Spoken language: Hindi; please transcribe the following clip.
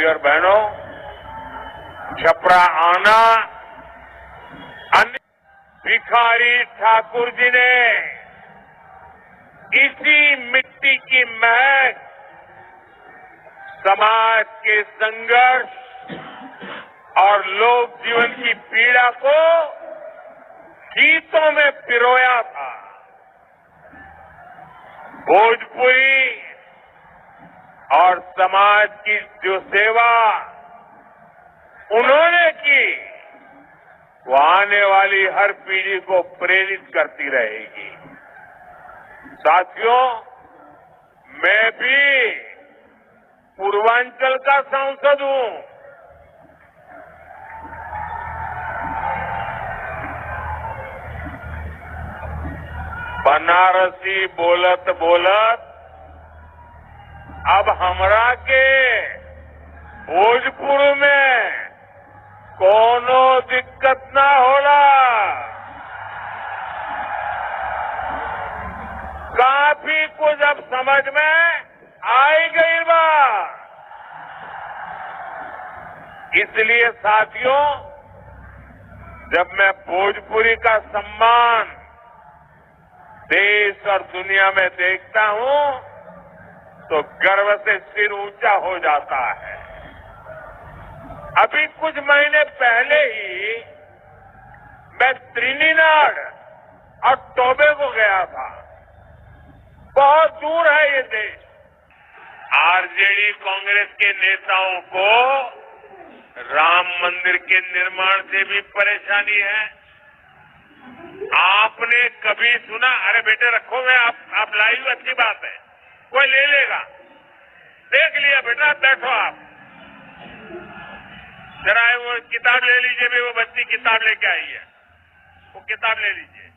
और बहनों, छपरा आना अन्य भिखारी ठाकुर जी ने इसी मिट्टी की महक समाज के संघर्ष और लोक जीवन की पीड़ा को गीतों में पिरोया था। भोजपुरी और समाज की जो सेवा उन्होंने की, वो आने वाली हर पीढ़ी को प्रेरित करती रहेगी। साथियों, मैं भी पूर्वांचल का सांसद हूं। बनारसी बोलत बोलत अब हमरा के भोजपुर में कोनो दिक्कत ना होला। काफी कुछ अब समझ में आई गई बात। इसलिए साथियों, जब मैं भोजपुरी का सम्मान देश और दुनिया में देखता हूं तो गर्व से सिर ऊंचा हो जाता है। अभी कुछ महीने पहले ही मैं त्रिनिदाद और टोबैगो गया था। बहुत दूर है ये देश। आरजेडी कांग्रेस के नेताओं को राम मंदिर के निर्माण से भी परेशानी है। आपने कभी सुना, अरे बेटे रखो मैं आप लाइव, अच्छी बात है, कोई ले लेगा, देख लिया बेटा, बैठो आप, जरा वो किताब ले लीजिए भी, वो बच्ची किताब लेके आई है, वो किताब ले लीजिए।